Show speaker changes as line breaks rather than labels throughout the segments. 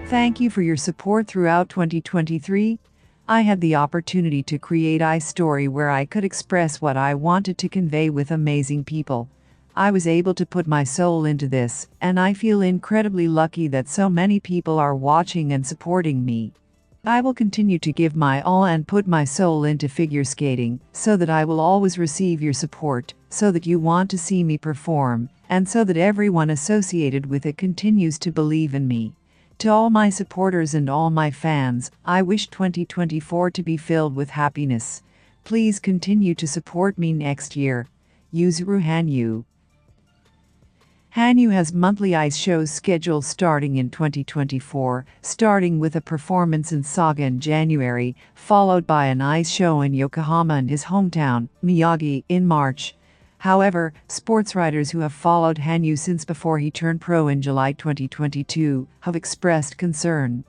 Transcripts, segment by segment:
Thank you for your support throughout 2023. I had the opportunity to create a story where I could express what I wanted to convey with amazing people. I was able to put my soul into this, and I feel incredibly lucky that so many people are watching and supporting me. I will continue to give my all and put my soul into figure skating, so that I will always receive your support, so that you want to see me perform, and so that everyone associated with it continues to believe in me. To all my supporters and all my fans, I wish 2024 to be filled with happiness. Please continue to support me next year. Yuzuru Hanyu. Hanyu has monthly ice shows scheduled starting in 2024, starting with a performance in Saga in January, followed by an ice show in Yokohama and his hometown, Miyagi, in March. However, sports writers who have followed Hanyu since before he turned pro in July 2022 have expressed concern.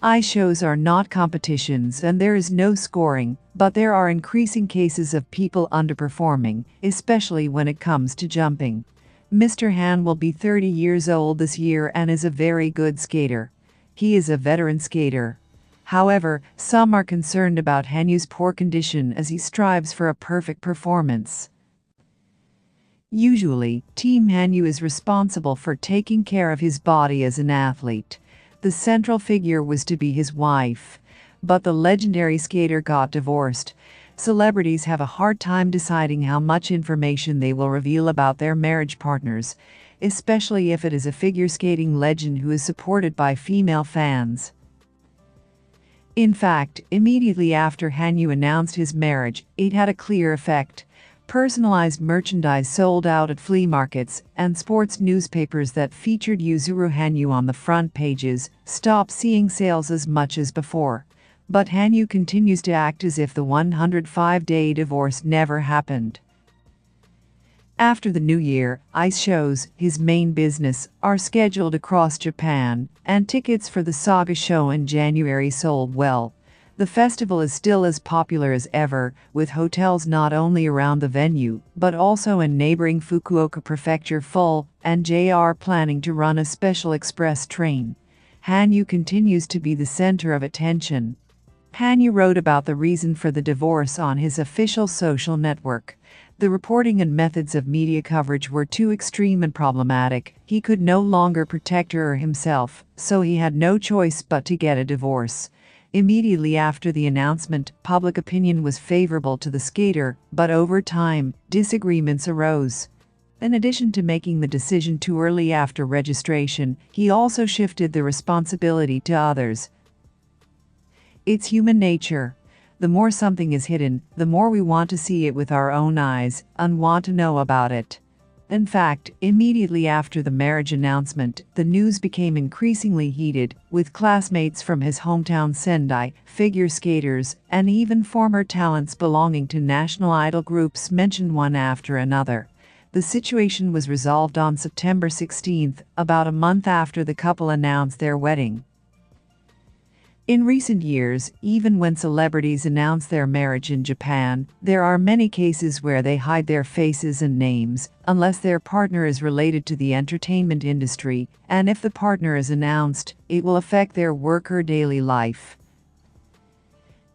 Ice shows are not competitions and there is no scoring, but there are increasing cases of people underperforming, especially when it comes to jumping. Mr. Han will be 30 years old this year and is a very good skater. He is a veteran skater. However, some are concerned about Hanyu's poor condition as he strives for a perfect performance. Usually, Team Hanyu is responsible for taking care of his body as an athlete. The central figure was to be his wife, but the legendary skater got divorced. Celebrities have a hard time deciding how much information they will reveal about their marriage partners, especially if it is a figure skating legend who is supported by female fans. In fact, immediately after Hanyu announced his marriage, it had a clear effect. Personalized merchandise sold out at flea markets, and sports newspapers that featured Yuzuru Hanyu on the front pages stopped seeing sales as much as before. But Hanyu continues to act as if the 105-day divorce never happened. After the new year, ice shows, his main business, are scheduled across Japan, and tickets for the Saga show in January sold well. The festival is still as popular as ever, with hotels not only around the venue, but also in neighboring Fukuoka Prefecture full, and JR planning to run a special express train. Hanyu continues to be the center of attention. Hanyu wrote about the reason for the divorce on his official social network. The reporting and methods of media coverage were too extreme and problematic. He could no longer protect her or himself, so he had no choice but to get a divorce. Immediately after the announcement, public opinion was favorable to the skater, but over time, disagreements arose. In addition to making the decision too early after registration, he also shifted the responsibility to others. It's human nature. The more something is hidden, the more we want to see it with our own eyes and want to know about it. In fact, immediately after the marriage announcement, the news became increasingly heated, with classmates from his hometown Sendai, figure skaters, and even former talents belonging to national idol groups mentioned one after another. The situation was resolved on September 16, about a month after the couple announced their wedding. In recent years, even when celebrities announce their marriage in Japan, there are many cases where they hide their faces and names, unless their partner is related to the entertainment industry, and if the partner is announced, it will affect their work or daily life.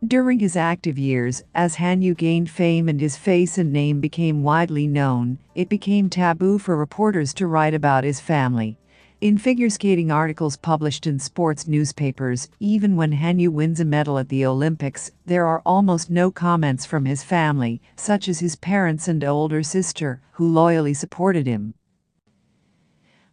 During his active years, as Hanyu gained fame and his face and name became widely known, it became taboo for reporters to write about his family. In figure skating articles published in sports newspapers, even when Hanyu wins a medal at the Olympics, there are almost no comments from his family, such as his parents and older sister, who loyally supported him.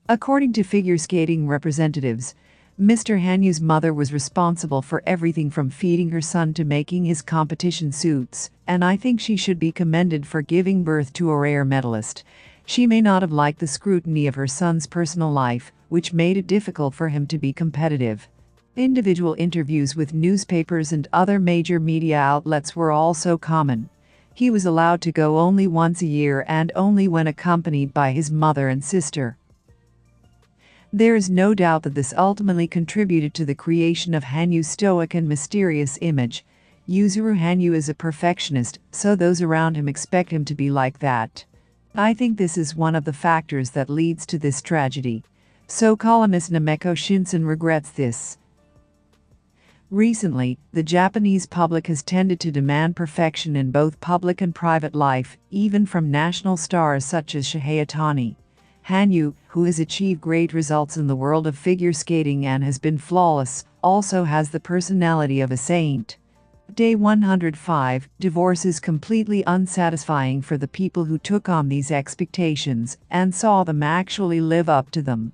According to figure skating representatives, Mr. Hanyu's mother was responsible for everything from feeding her son to making his competition suits, and I think she should be commended for giving birth to a rare medalist. She may not have liked the scrutiny of her son's personal life, which made it difficult for him to be competitive. Individual interviews with newspapers and other major media outlets were also common. He was allowed to go only once a year and only when accompanied by his mother and sister. There is no doubt that this ultimately contributed to the creation of Hanyu's stoic and mysterious image. Yuzuru Hanyu is a perfectionist, so those around him expect him to be like that. I think this is one of the factors that leads to this tragedy. So columnist Nameko Shinsen regrets this. Recently, the Japanese public has tended to demand perfection in both public and private life, even from national stars such as Yuzuru Hanyu, who has achieved great results in the world of figure skating and has been flawless, also has the personality of a saint. Day 105, divorce is completely unsatisfying for the people who took on these expectations and saw them actually live up to them.